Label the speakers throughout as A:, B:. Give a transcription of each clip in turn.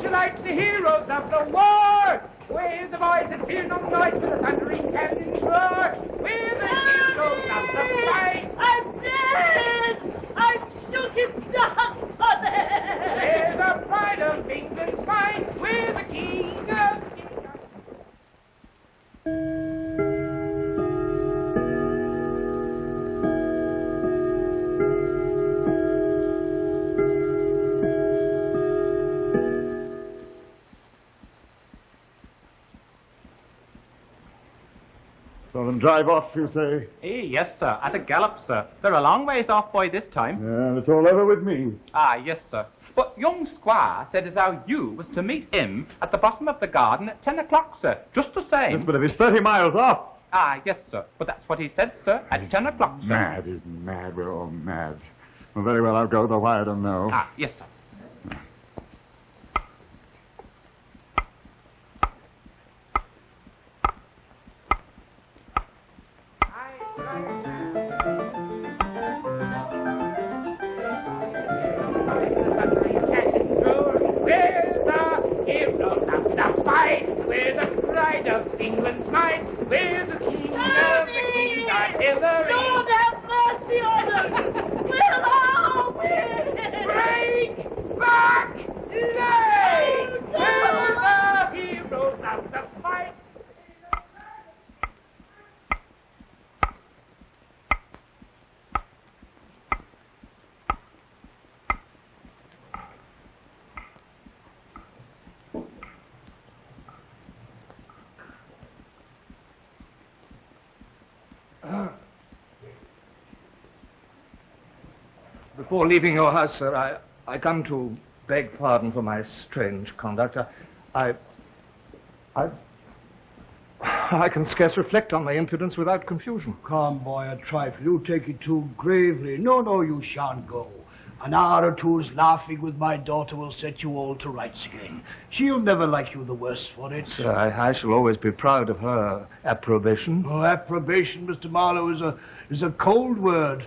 A: searchlights, the heroes of the war. We're the boys that fear no noise for the thundering cannons roar. We're the heroes of the fight.
B: I'm dead! I shook him down for them!
A: We're the pride of England's might. We're the king of
C: So them drive off, you say?
D: Yes, sir. At a gallop, sir. They're a long ways off by this time.
C: Yeah, and it's all over with me.
D: Yes, sir. But young Squire said as how you was to meet him at the bottom of the garden at 10 o'clock, sir. Just the same.
C: Yes, but if he's 30 miles off.
D: Yes, sir. But that's what he said, sir. At 10 o'clock, sir.
C: Mad, he's mad. We're all mad. Well, very well, I'll go, though why I don't know.
D: Yes, sir.
A: We're the pride of England's might. We're the king of the king's artillery.
B: Lord have mercy on us! We'll all win!
A: Break back line! We're the heroes of the fight.
E: Before leaving your house, sir, I come to beg pardon for my strange conduct. I can scarce reflect on my impudence without confusion.
F: Come, boy, a trifle. You take it too gravely. No, you shan't go. An hour or two's laughing with my daughter will set you all to rights again. She'll never like you the worse for it.
E: Sir, I shall always be proud of her approbation.
F: Oh, approbation, Mr. Marlowe, is a cold word.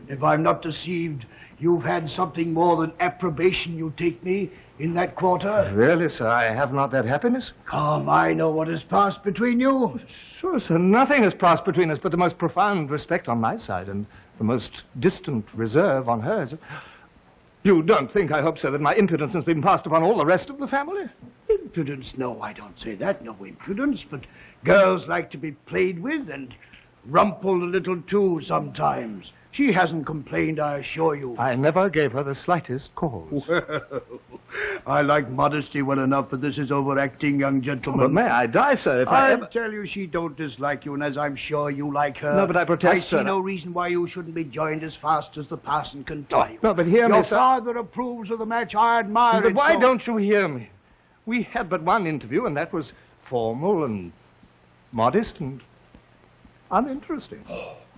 F: If I'm not deceived, you've had something more than approbation, you take me, in that quarter.
E: Really, sir, I have not that happiness.
F: Come, I know what has passed between you.
E: Sure, sir, nothing has passed between us but the most profound respect on my side and the most distant reserve on hers. You don't think, I hope, sir, that my impudence has been passed upon all the rest of the family?
F: Impudence? No, I don't say that. No impudence, but girls like to be played with and rumpled a little too sometimes. She hasn't complained, I assure you.
E: I never gave her the slightest cause.
F: Well, I like modesty well enough, but this is overacting, young gentleman.
E: But may I die, sir, if I ever...
F: tell you she don't dislike you, and as I'm sure you like her...
E: No, but I protest,
F: I see no reason why you shouldn't be joined as fast as the parson can tie you.
E: No, but hear me,
F: Your
E: sir.
F: father approves of the match. I admire
E: But
F: it.
E: why
F: so...
E: don't you hear me? We had but one interview, and that was formal and modest and uninteresting.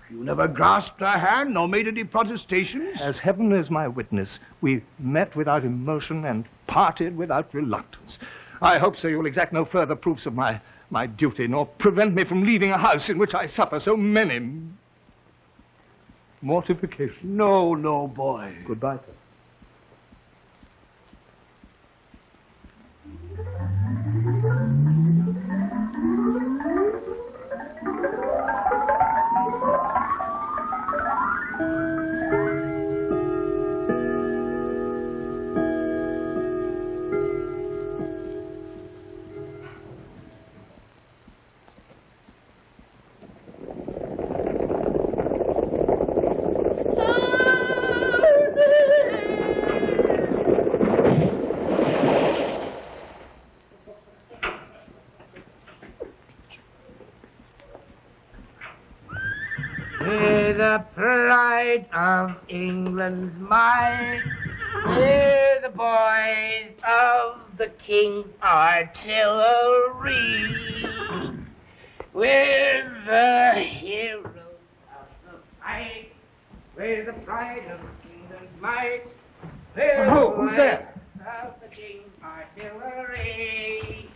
F: You never grasped her hand, nor made any protestations?
E: As heaven is my witness, we met without emotion and parted without reluctance. I hope, sir, you'll exact no further proofs of my duty, nor prevent me from leaving a house in which I suffer so many mortifications.
F: No, boy.
E: Goodbye, sir.
A: The pride of England's might. We're the boys of the King's artillery. We're the heroes of the fight. We're the pride of England's might. We're the
E: Who's there?
A: of the King's artillery.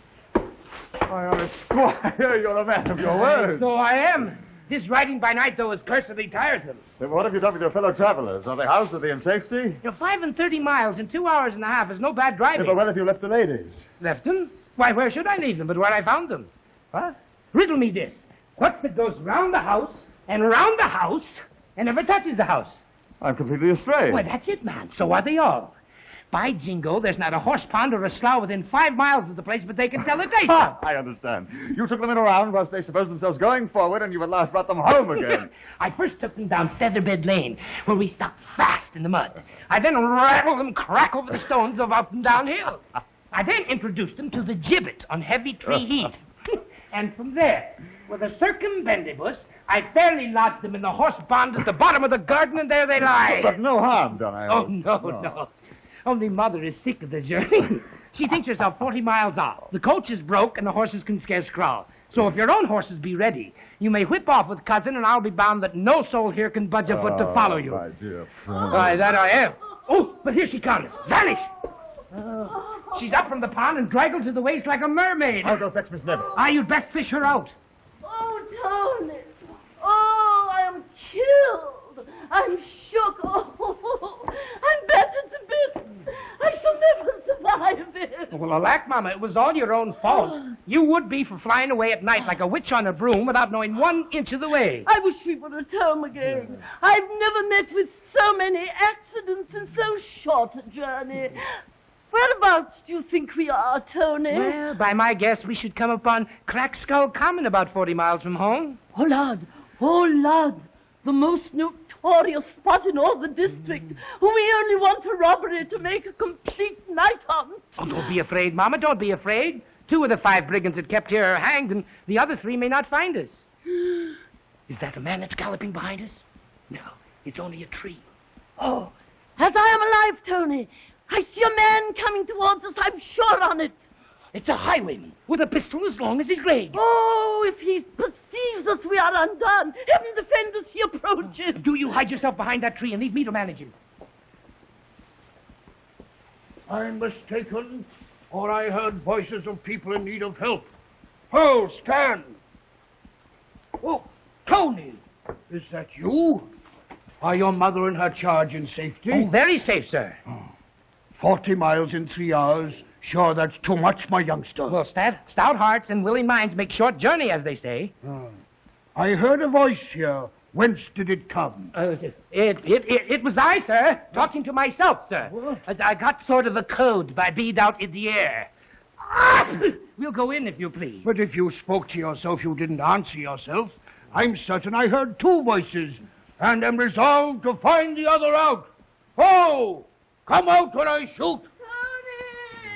C: Why, Squire, you're a man of your word.
A: So I am. This riding by night, though, is cursedly tiresome.
C: Then what have you done with your fellow travelers? Are they housed? Are they in safety?
A: 5 and 30 miles in 2 hours and a half is no bad driving.
C: Yeah, but where have you left the ladies?
A: Left them? Why, where should I leave them but where I found them? What? Riddle me this. What that goes round the house and round the house and never touches the house?
C: I'm completely astray.
A: Well, that's it, man. So are they all. By jingo, there's not a horse pond or a slough within 5 miles of the place, but they can tell a date.
C: I understand. You took them in around whilst they supposed themselves going forward, and you at last brought them home again.
A: I first took them down Featherbed Lane, where we stopped fast in the mud. I then rattled them crack over the stones of up and down hill. I then introduced them to the gibbet on Heavy Tree Heath. And from there, with a circumbendibus, I fairly lodged them in the horse pond at the bottom of the garden, and there they lie.
C: But no harm done, I hope.
A: Oh, no. Only Mother is sick of the journey. She thinks herself 40 miles off. The coach is broke, and the horses can scarce crawl. So if your own horses be ready, you may whip off with Cousin, and I'll be bound that no soul here can budge a foot to follow you.
C: My dear friend.
A: Why, that I am. Oh, but here she comes. Vanish! She's up from the pond and draggled to the waist like a mermaid.
C: I'll go fetch Miss Neville.
A: You'd best fish her out.
B: Oh, Tony. Oh, I am killed. I'm shook. Oh, I'm battered to bits. I shall never survive it.
A: Well, alack, Mama, it was all your own fault. You would be for flying away at night like a witch on a broom without knowing 1 inch of the way.
B: I wish we were at home again. I've never met with so many accidents in so short a journey. Whereabouts do you think we are, Tony?
A: Well, by my guess, we should come upon Crack Skull Common about 40 miles from home.
B: Oh, lad. The most notorious spot in all the district. We only want a robbery to make a complete night hunt.
A: Oh, don't be afraid, Mama, don't be afraid. 2 of the 5 brigands that kept here are hanged, and the other 3 may not find us. Is that a man that's galloping behind us? No, it's only a tree.
B: Oh, as I am alive, Tony, I see a man coming towards us, I'm sure on it.
A: It's a highwayman with a pistol as long as his leg.
B: Oh, if he perceives us, we are undone. Heaven defend us, he approaches.
A: Do you hide yourself behind that tree and leave me to manage him.
F: I'm mistaken, or I heard voices of people in need of help. Ho, stand! Oh, Tony! Is that you? Are your mother and her charge in safety?
A: Oh, very safe, sir.
F: 40 miles in 3 hours. Sure, that's too much, my youngster.
A: Well, stout hearts and willing minds make short journey, as they say.
F: I heard a voice here. Whence did it come?
A: It was I, sir, talking to myself, sir.
F: What?
A: I got sort of a code by being out in the air. We'll go in, if you please.
F: But if you spoke to yourself, you didn't answer yourself. I'm certain I heard 2 voices, and am resolved to find the other out. Ho! Come out when I shoot!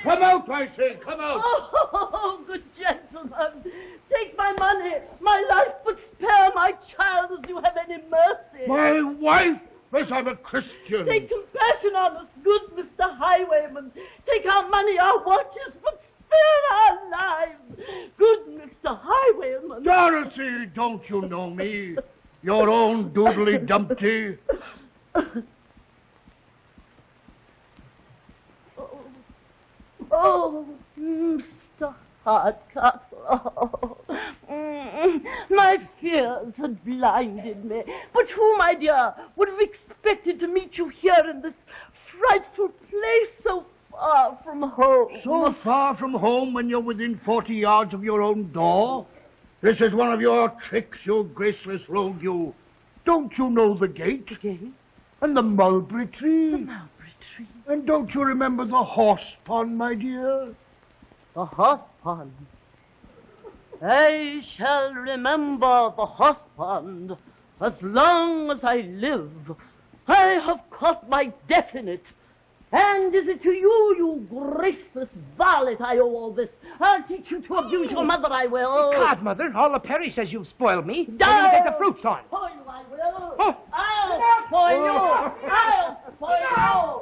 F: Come out, I say, come out!
B: Oh, good gentlemen, take my money, my life, but spare my child as you have any mercy.
F: My wife? Yes, I'm a Christian.
B: Take compassion on us, good Mr. Highwayman. Take our money, our watches, but spare our lives. Good Mr. Highwayman.
F: Dorothy, don't you know me? Your own doodly dumpty.
B: Oh, Mr. Hardcastle. My fears had blinded me. But who, my dear, would have expected to meet you here in this frightful place so far from home?
F: So far from home when you're within 40 yards of your own door? This is one of your tricks, you graceless rogue, you. Don't you know the gate?
B: The gate?
F: And the mulberry tree?
B: The mulberry tree.
F: And don't you remember the horse pond, my dear?
B: The horse pond. I shall remember the horse pond as long as I live. I have caught my death in it. And is it to you, you graceless varlet, I owe all this? I'll teach you to abuse your mother, I will.
A: Godmother, all the parish says you've spoiled me.
B: Die!
A: What do you take the fruits on?
B: Spoil you, I will.
A: Oh.
B: I'll spoil you. I'll spoil you.